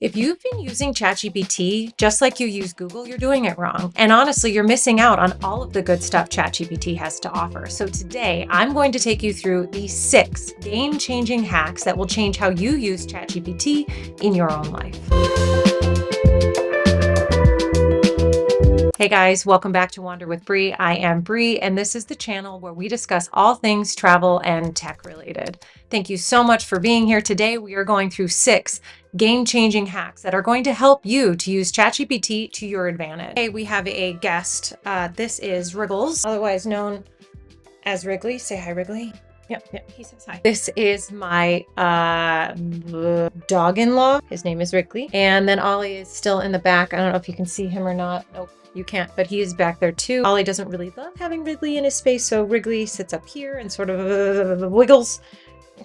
If you've been using ChatGPT just like you use Google, you're doing it wrong. And honestly, you're missing out on all of the good stuff ChatGPT has to offer. So today, I'm going to take you through the 6 game-changing hacks that will change how you use ChatGPT in your own life. Hey guys, welcome back to Wander with Bree. I am Bree, and this is the channel where we discuss all things travel and tech related. Thank you so much for being here. Today, we are going through 6 game-changing hacks that are going to help you to use ChatGPT to your advantage. Today, we have a guest. This is Wriggles, otherwise known as Wrigley. Say hi, Wrigley. Yep, he says hi. This is my dog-in-law. His name is Wrigley. And then Ollie is still in the back. I don't know if you can see him or not. Nope. You can't, but he is back there too. Ollie doesn't really love having Wrigley in his space, so Wrigley sits up here and sort of wiggles.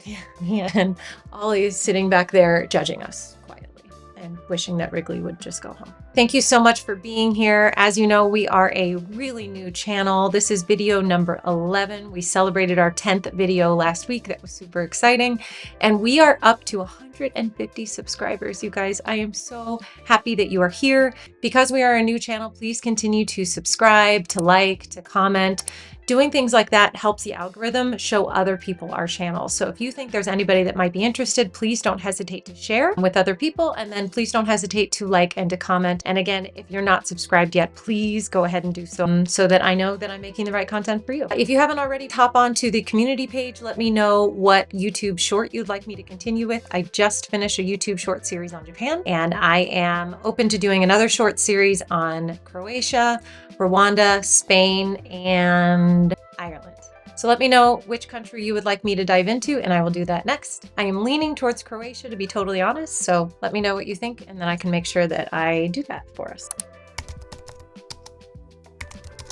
Yeah, and Ollie is sitting back there judging us quietly and wishing that Wrigley would just go home. Thank you so much for being here. As you know, we are a really new channel. This is video number 11. We celebrated our 10th video last week. That was super exciting. And we are up to 150 subscribers, you guys. I am so happy that you are here. Because we are a new channel, please continue to subscribe, to like, to comment. Doing things like that helps the algorithm show other people our channel. So if you think there's anybody that might be interested, please don't hesitate to share with other people. And then please don't hesitate to like and to comment. And again, if you're not subscribed yet, please go ahead and do so that I know that I'm making the right content for you. If you haven't already, hop on to the community page. Let me know what YouTube short you'd like me to continue with. I just finished a YouTube short series on Japan, and I am open to doing another short series on Croatia, Rwanda, Spain, and Ireland. So let me know which country you would like me to dive into, and I will do that next. I am leaning towards Croatia, to be totally honest, so let me know what you think, and then I can make sure that I do that for us.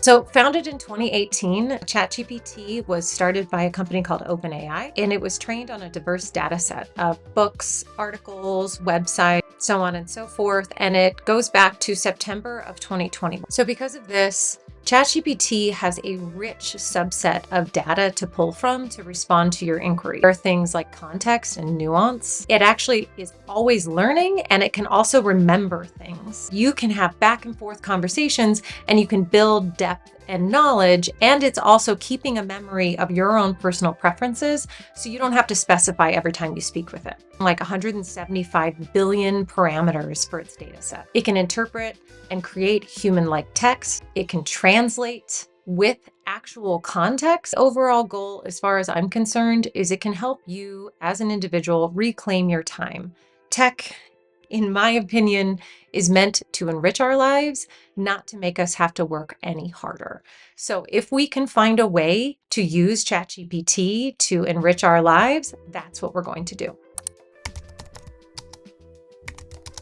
So founded in 2018, ChatGPT was started by a company called OpenAI, and it was trained on a diverse data set of books, articles, websites, so on and so forth. And it goes back to September of 2020. So because of this, ChatGPT has a rich subset of data to pull from to respond to your inquiry. There are things like context and nuance. It actually is always learning, and it can also remember things. You can have back and forth conversations, and you can build depth and knowledge, and it's also keeping a memory of your own personal preferences, so you don't have to specify every time you speak with it. Like 175 billion parameters for its data set. It can interpret and create human-like text. It can translate with actual context. Overall goal, as far as I'm concerned, is it can help you as an individual reclaim your time. Tech, in my opinion, is meant to enrich our lives, not to make us have to work any harder. So if we can find a way to use ChatGPT to enrich our lives, that's what we're going to do.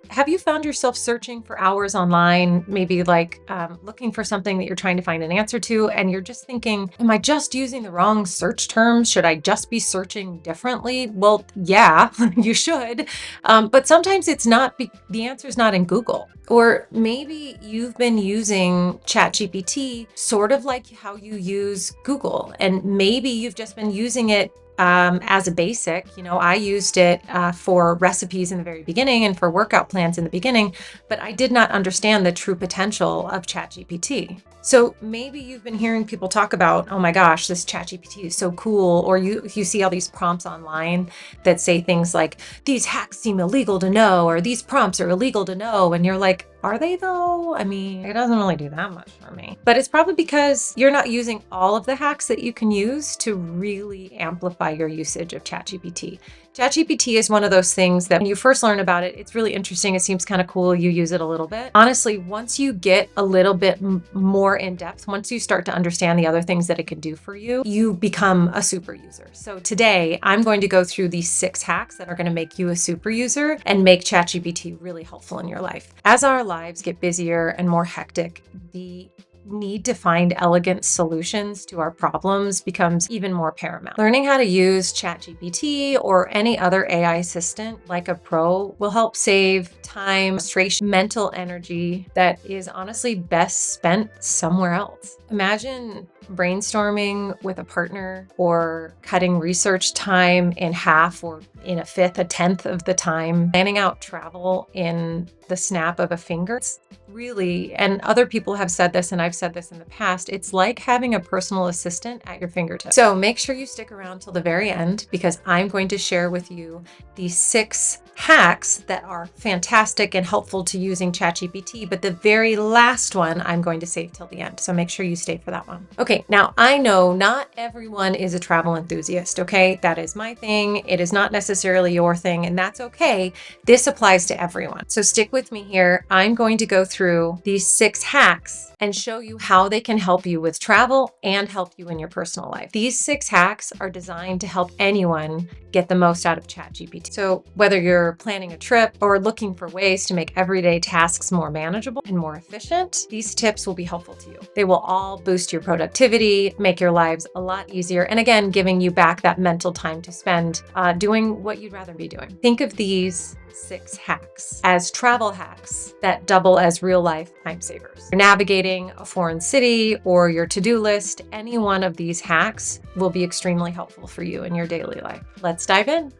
Have you found yourself searching for hours online, maybe like looking for something that you're trying to find an answer to, and you're just thinking, am I just using the wrong search terms? Should I just be searching differently? Well, yeah, you should. But sometimes it's not, the answer is not in Google. Or maybe you've been using ChatGPT sort of like how you use Google, and maybe you've just been using it as a basic. I used it for recipes in the very beginning and for workout plans in the beginning, but I did not understand the true potential of ChatGPT. So maybe you've been hearing people talk about, oh my gosh, this ChatGPT is so cool. Or you see all these prompts online that say things like, these hacks seem illegal to know, or these prompts are illegal to know. And you're like, are they though? I mean, it doesn't really do that much for me. But it's probably because you're not using all of the hacks that you can use to really amplify your usage of ChatGPT. ChatGPT is one of those things that when you first learn about it, it's really interesting. It seems kind of cool. You use it a little bit. Honestly, once you get a little bit more in depth, once you start to understand the other things that it can do for you, you become a super user. So today I'm going to go through these 6 hacks that are going to make you a super user and make ChatGPT really helpful in your life. As our lives get busier and more hectic, the need to find elegant solutions to our problems becomes even more paramount. Learning how to use ChatGPT or any other AI assistant like a pro will help save time, frustration, mental energy that is honestly best spent somewhere else. Imagine brainstorming with a partner or cutting research time in half or in a fifth, a tenth of the time. Planning out travel in the snap of a finger. It's really, and other people have said this, and I've said this in the past, it's like having a personal assistant at your fingertips. So make sure you stick around till the very end, because I'm going to share with you these 6 hacks that are fantastic and helpful to using ChatGPT, but the very last one I'm going to save till the end. So make sure you stay for that one. Okay, now I know not everyone is a travel enthusiast, okay? That is my thing. It is not necessarily your thing, and that's okay. This applies to everyone. So stick with me here. I'm going to go through these 6 hacks and show you how they can help you with travel and help you in your personal life. These 6 hacks are designed to help anyone get the most out of ChatGPT. So whether you're planning a trip or looking for ways to make everyday tasks more manageable and more efficient, these tips will be helpful to you. They will all boost your productivity, make your lives a lot easier, and again, giving you back that mental time to spend doing what you'd rather be doing. Think of these 6 hacks as travel hacks that double as real life time savers. You're navigating a foreign city or your to-do list, any one of these hacks will be extremely helpful for you in your daily life. Let's dive in.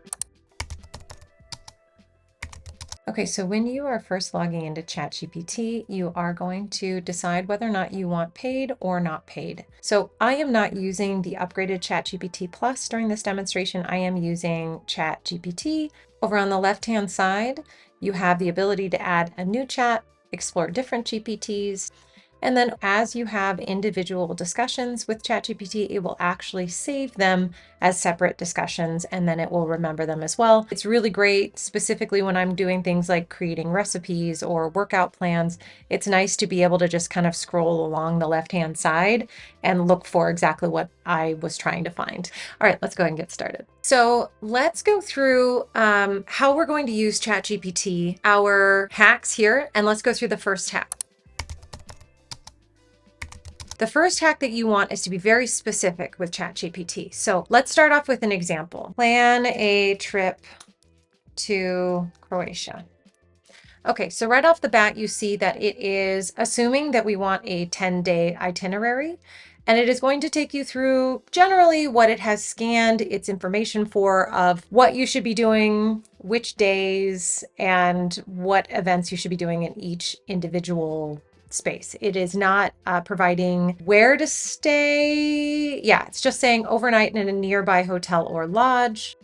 Okay, so when you are first logging into ChatGPT, you are going to decide whether or not you want paid or not paid. So I am not using the upgraded ChatGPT Plus during this demonstration. I am using ChatGPT. Over on the left-hand side, you have the ability to add a new chat, explore different GPTs, and then as you have individual discussions with ChatGPT, it will actually save them as separate discussions, and then it will remember them as well. It's really great, specifically when I'm doing things like creating recipes or workout plans. It's nice to be able to just kind of scroll along the left-hand side and look for exactly what I was trying to find. All right, let's go ahead and get started. So let's go through how we're going to use ChatGPT, our hacks here, and let's go through the first hack. The first hack that you want is to be very specific with ChatGPT. So let's start off with an example. Plan a trip to Croatia. Okay, so right off the bat, you see that it is assuming that we want a 10-day itinerary, and it is going to take you through generally what it has scanned its information for of what you should be doing, which days, and what events you should be doing in each individual space. It is not providing where to stay. Yeah, it's just saying overnight in a nearby hotel or lodge.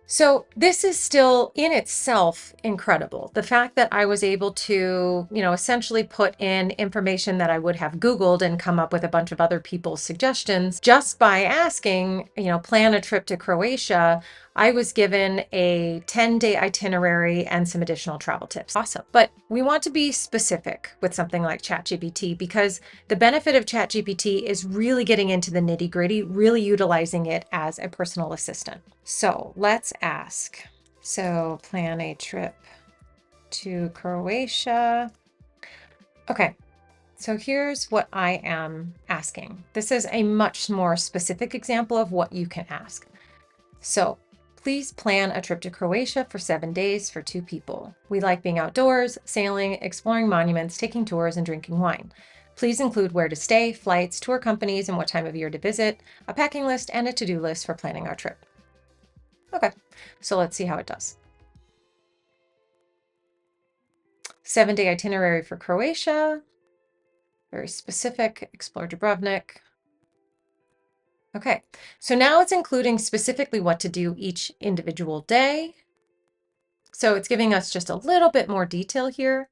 So this is still in itself incredible. The fact that I was able to, essentially put in information that I would have Googled and come up with a bunch of other people's suggestions just by asking, plan a trip to Croatia. I was given a 10-day itinerary and some additional travel tips. Awesome. But we want to be specific with something like ChatGPT, because the benefit of ChatGPT is really getting into the nitty-gritty, really utilizing it as a personal assistant. So let's ask. So plan a trip to Croatia. Okay. So here's what I am asking. This is a much more specific example of what you can ask. So please plan a trip to Croatia for 7 days for 2 people. We like being outdoors, sailing, exploring monuments, taking tours, and drinking wine. Please include where to stay, flights, tour companies, and what time of year to visit, a packing list, and a to-do list for planning our trip. Okay, so let's see how it does. 7-day itinerary for Croatia. Very specific. Explore Dubrovnik. Okay, so now it's including specifically what to do each individual day. So it's giving us just a little bit more detail here.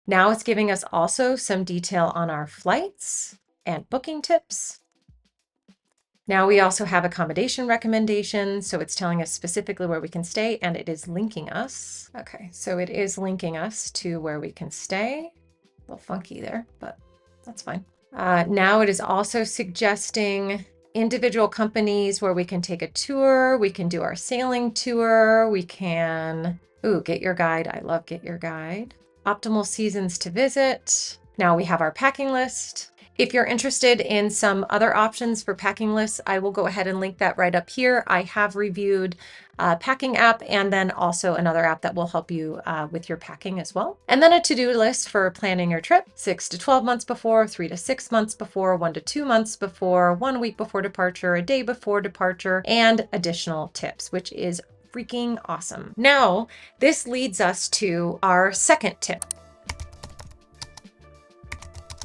Now it's giving us also some detail on our flights and booking tips. Now we also have accommodation recommendations. So it's telling us specifically where we can stay, and it is linking us. Okay, so it is linking us to where we can stay. A little funky there, but that's fine. Now it is also suggesting individual companies where we can take a tour. We can do our sailing tour. We can, get your guide. I love get your guide. Optimal seasons to visit. Now we have our packing list. If you're interested in some other options for packing lists, I will go ahead and link that right up here. I have reviewed a packing app and then also another app that will help you with your packing as well. And then a to-do list for planning your trip, 6 to 12 months before, 3 to 6 months before, 1 to 2 months before, 1 week before departure, a day before departure, and additional tips, which is freaking awesome. Now, this leads us to our second tip.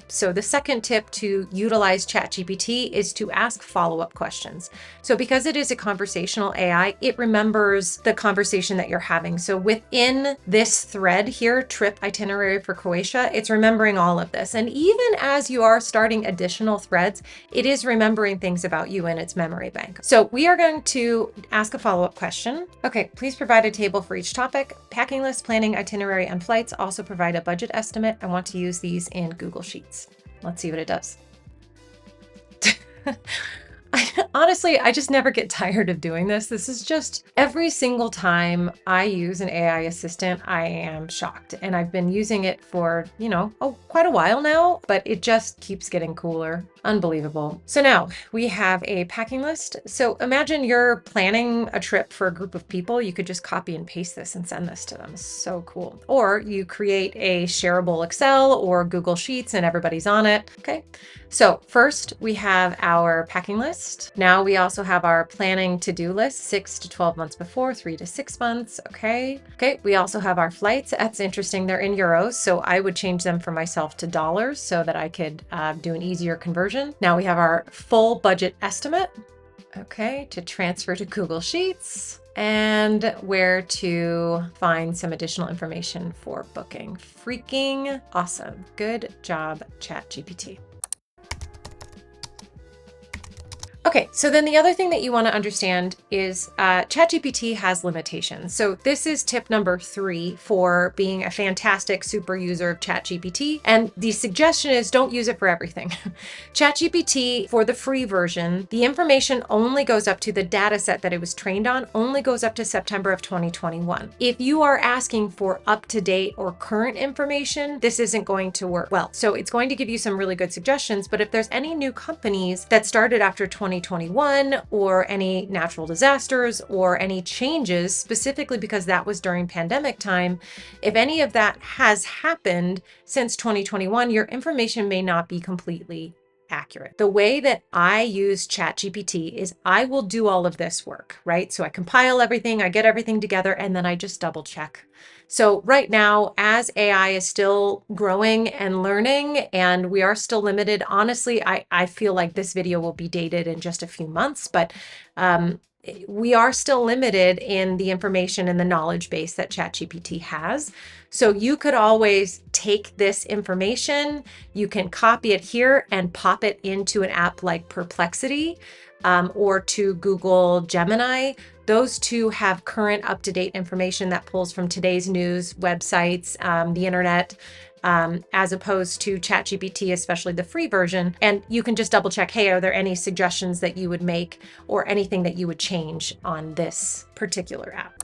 So the second tip to utilize ChatGPT is to ask follow-up questions. So because it is a conversational AI, it remembers the conversation that you're having. So within this thread here, trip itinerary for Croatia, it's remembering all of this. And even as you are starting additional threads, it is remembering things about you in its memory bank. So we are going to ask a follow-up question. Okay, please provide a table for each topic. Packing list, planning, itinerary, and flights. Also provide a budget estimate. I want to use these in Google Sheets. Let's see what it does. Honestly, I just never get tired of doing this. This is just every single time I use an AI assistant, I am shocked. And I've been using it for, quite a while now, but it just keeps getting cooler. Unbelievable. So now we have a packing list. So imagine you're planning a trip for a group of people. You could just copy and paste this and send this to them. So cool. Or you create a shareable Excel or Google Sheets and everybody's on it. Okay. So first we have our packing list. Now we also have our planning to-do list, 6 to 12 months before, 3 to 6 months. Okay. We also have our flights. That's interesting. They're in euros. So I would change them for myself to dollars so that I could do an easier conversion. Now we have our full budget estimate. Okay. To transfer to Google Sheets. And where to find some additional information for booking. Freaking awesome. Good job, ChatGPT. Okay, so then the other thing that you want to understand is ChatGPT has limitations. So this is tip number 3 for being a fantastic super user of ChatGPT. And the suggestion is don't use it for everything. ChatGPT, for the free version, the information only goes up to the data set that it was trained on, only goes up to September of 2021. If you are asking for up-to-date or current information, this isn't going to work well. So it's going to give you some really good suggestions, but if there's any new companies that started after 2021 or any natural disasters or any changes, specifically because that was during pandemic time, if any of that has happened since 2021, your information may not be completely accurate. The way that I use ChatGPT is I will do all of this work, right? So I compile everything, I get everything together, and then I just double check. So right now, as AI is still growing and learning, and we are still limited, honestly, I feel like this video will be dated in just a few months, but we are still limited in the information and the knowledge base that ChatGPT has. So you could always take this information, you can copy it here and pop it into an app like Perplexity or to Google Gemini. Those two have current up-to-date information that pulls from today's news, websites, the internet, as opposed to ChatGPT, especially the free version. And you can just double check, hey, are there any suggestions that you would make or anything that you would change on this particular app?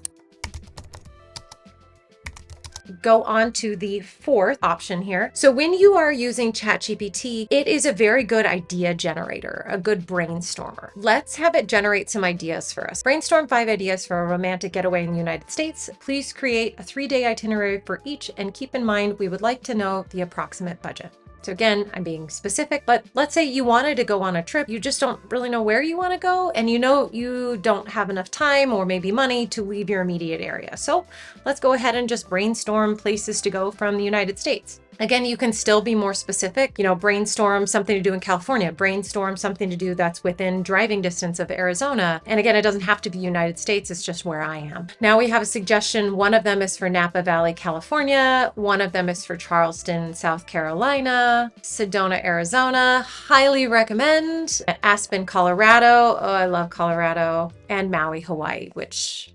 Go on to the 4th option here. So when you are using ChatGPT, it is a very good idea generator, a good brainstormer. Let's have it generate some ideas for us. Brainstorm 5 ideas for a romantic getaway in the United States. Please create a 3-day itinerary for each and keep in mind we would like to know the approximate budget. So again, I'm being specific, but let's say you wanted to go on a trip, you just don't really know where you want to go, and you know you don't have enough time or maybe money to leave your immediate area. So let's go ahead and just brainstorm places to go from the United States. Again, you can still be more specific, brainstorm something to do in California, brainstorm something to do that's within driving distance of Arizona. And again, it doesn't have to be United States, it's just where I am. Now we have a suggestion. One of them is for Napa Valley, California. One of them is for Charleston, South Carolina, Sedona, Arizona. Highly recommend. Aspen, Colorado. Oh, I love Colorado. And Maui, Hawaii, which,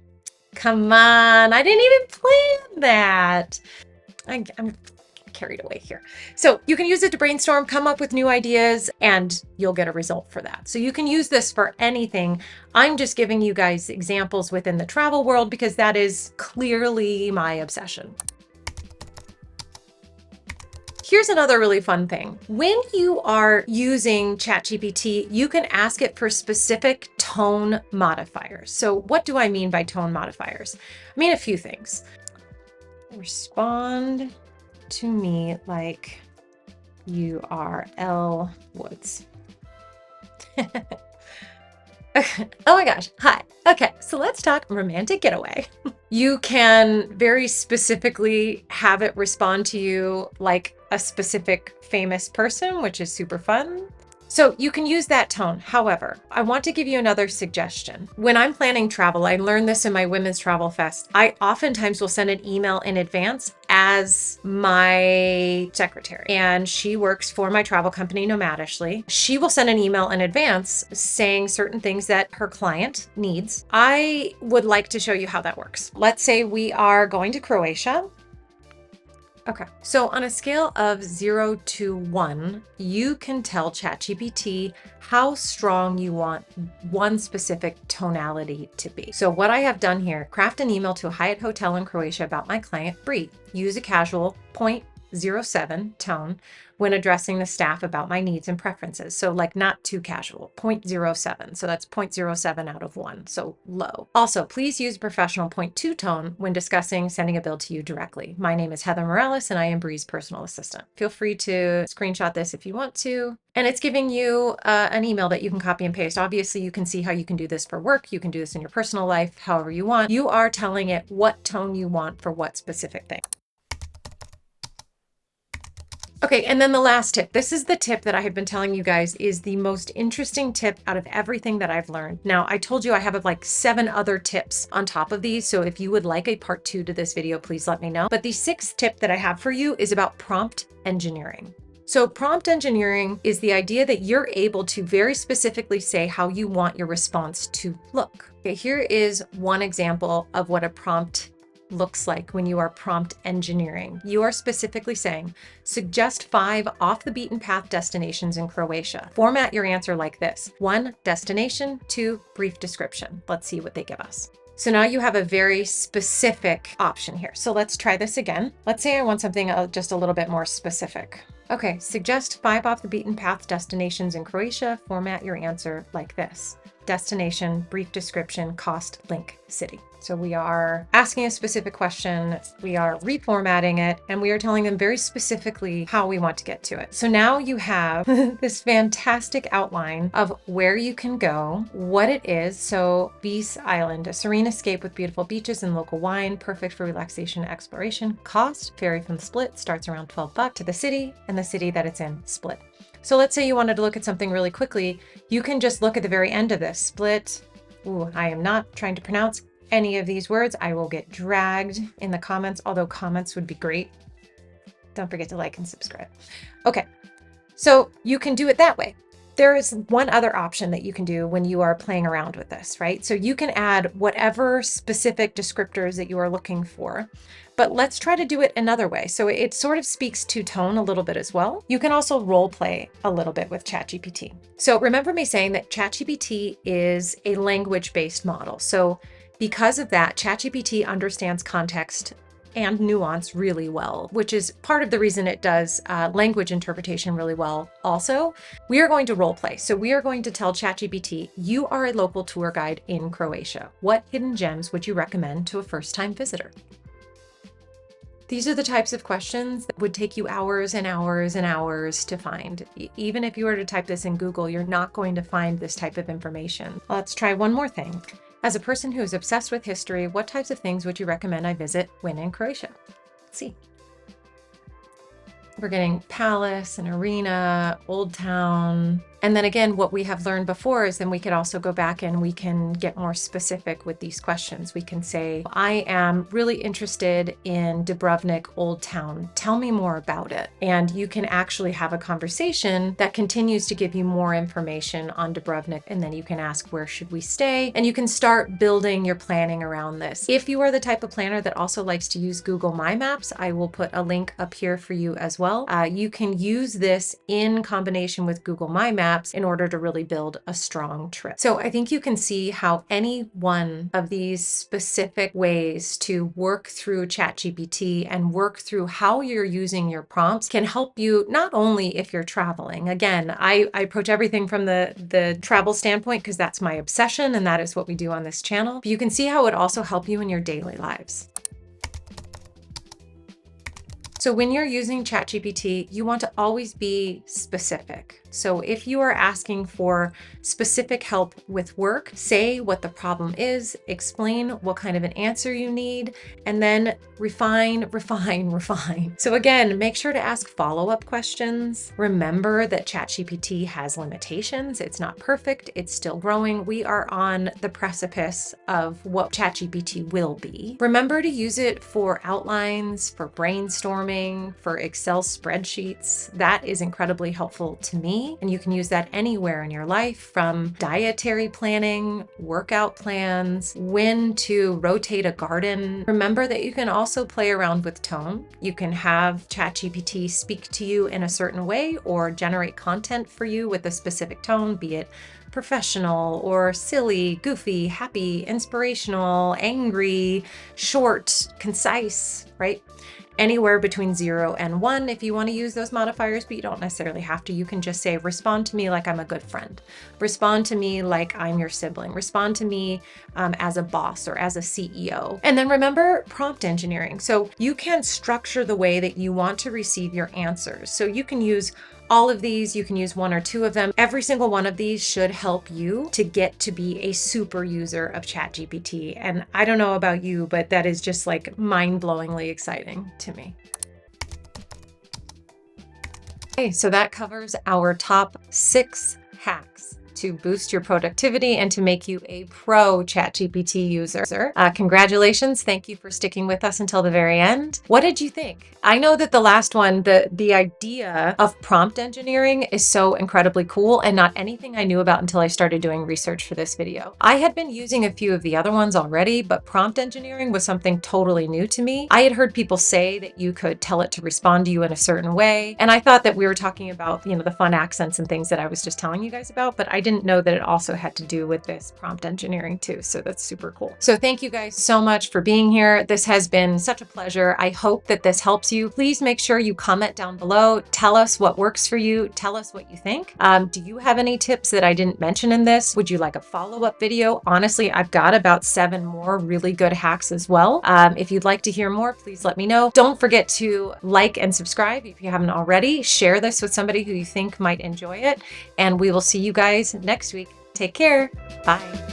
come on, I didn't even plan that. I'm carried away here. So you can use it to brainstorm, come up with new ideas, and you'll get a result for that. So you can use this for anything. I'm just giving you guys examples within the travel world because that is clearly my obsession. Here's another really fun thing. When you are using ChatGPT, you can ask it for specific tone modifiers. So what do I mean by tone modifiers? I mean a few things. Respond to me like you are Elle Woods. Oh my gosh. Hi. Okay, so let's talk romantic getaway. You can very specifically have it respond to you like a specific famous person, which is super fun. So you can use that tone. However, I want to give you another suggestion. When I'm planning travel, I learned this in my Women's Travel Fest. I oftentimes will send an email in advance as my secretary, and she works for my travel company, Nomadishly. She will send an email in advance saying certain things that her client needs. I would like to show you how that works. Let's say we are going to Croatia. Okay, so on a scale of 0 to 1, you can tell ChatGPT how strong you want one specific tonality to be. So what I have done here, craft an email to a Hyatt hotel in Croatia about my client, Bree. Use a casual 0.07 tone when addressing the staff about my needs and preferences. So like not too casual, 0.07. So that's 0.07 out of 1, so low. Also, please use professional 0.2 tone when discussing sending a bill to you directly. My name is Heather Morales and I am Bree's personal assistant. Feel free to screenshot this if you want to. And it's giving you an email that you can copy and paste. Obviously, you can see how you can do this for work. You can do this in your personal life, however you want. You are telling it what tone you want for what specific thing. Okay, and then the last tip. This is the tip that I have been telling you guys is the most interesting tip out of everything that I've learned. Now, I told you I have like 7 other tips on top of these, so if you would like a part 2 to this video, please let me know. But the 6th tip that I have for you is about prompt engineering. So prompt engineering is the idea that you're able to very specifically say how you want your response to look. Okay, here is one example of what a prompt looks like when you are prompt engineering. You are specifically saying, suggest 5 off the beaten path destinations in Croatia. Format your answer like this: 1, destination; 2, brief description. Let's see what they give us. So now you have a very specific option here. So let's try this again. Let's say I want something just a little bit more specific. Okay, suggest 5 off the beaten path destinations in Croatia. Format your answer like this: destination, brief description, cost, link, city. So we are asking a specific question, we are reformatting it, and we are telling them very specifically how we want to get to it. So now you have this fantastic outline of where you can go, what it is. So Beast Island, a serene escape with beautiful beaches and local wine, perfect for relaxation and exploration. Cost, ferry from Split, starts around $12 to the city, and the city that it's in, Split. So let's say you wanted to look at something really quickly. You can just look at the very end of this. Split. Ooh, I am not trying to pronounce any of these words. I will get dragged in the comments, although comments would be great. Don't forget to like and subscribe. Okay, so you can do it that way. There is one other option that you can do when you are playing around with this, right? So you can add whatever specific descriptors that you are looking for, but let's try to do it another way. So it sort of speaks to tone a little bit as well. You can also role play a little bit with ChatGPT. So remember me saying that ChatGPT is a language-based model. So because of that, ChatGPT understands context and nuance really well, which is part of the reason it does language interpretation really well. Also, we are going to role play. So we are going to tell ChatGPT, you are a local tour guide in Croatia. What hidden gems would you recommend to a first-time visitor? These are the types of questions that would take you hours and hours and hours to find. Even if you were to type this in Google, you're not going to find this type of information. Let's try one more thing. As a person who is obsessed with history, what types of things would you recommend I visit when in Croatia? Let's see. We're getting palace, an arena, old town. And then again, what we have learned before is then we could also go back and we can get more specific with these questions. We can say, I am really interested in Dubrovnik Old Town. Tell me more about it. And you can actually have a conversation that continues to give you more information on Dubrovnik. And then you can ask, where should we stay? And you can start building your planning around this. If you are the type of planner that also likes to use Google My Maps, I will put a link up here for you as well. You can use this in combination with Google My Maps maps in order to really build a strong trip. So I think you can see how any one of these specific ways to work through ChatGPT and work through how you're using your prompts can help you, not only if you're traveling. Again, I approach everything from the travel standpoint because that's my obsession and that is what we do on this channel. But you can see how it also helps you in your daily lives. So when you're using ChatGPT, you want to always be specific. So if you are asking for specific help with work, say what the problem is, explain what kind of an answer you need, and then refine. So again, make sure to ask follow-up questions. Remember that ChatGPT has limitations. It's not perfect. It's still growing. We are on the precipice of what ChatGPT will be. Remember to use it for outlines, for brainstorming, for Excel spreadsheets. That is incredibly helpful to me. And you can use that anywhere in your life, from dietary planning, workout plans, when to rotate a garden. Remember that you can also play around with tone. You can have ChatGPT speak to you in a certain way or generate content for you with a specific tone, be it professional or silly, goofy, happy, inspirational, angry, short, concise, right? Anywhere between 0 and 1 if you want to use those modifiers, but you don't necessarily have to. You can just say, respond to me like I'm a good friend. Respond to me like I'm your sibling. Respond to me as a boss or as a CEO. And then remember prompt engineering. So you can structure the way that you want to receive your answers. So you can use all of these, you can use 1 or 2 of them. Every single one of these should help you to get to be a super user of ChatGPT. And I don't know about you, but that is just like mind-blowingly exciting to me. Okay, so that covers our top 6 hacks to boost your productivity and to make you a pro ChatGPT user. Congratulations. Thank you for sticking with us until the very end. What did you think? I know that the last one, the idea of prompt engineering is so incredibly cool and not anything I knew about until I started doing research for this video. I had been using a few of the other ones already, but prompt engineering was something totally new to me. I had heard people say that you could tell it to respond to you in a certain way. And I thought that we were talking about, the fun accents and things that I was just telling you guys about, but I didn't know that it also had to do with this prompt engineering too. So that's super cool. So thank you guys so much for being here. This has been such a pleasure. I hope that this helps you. Please make sure you comment down below. Tell us what works for you. Tell us what you think. Do you have any tips that I didn't mention in this? Would you like a follow-up video? Honestly, I've got about 7 more really good hacks as well. If you'd like to hear more, please let me know. Don't forget to like and subscribe if you haven't already. Share this with somebody who you think might enjoy it. And we will see you guys next week. Take care. Bye.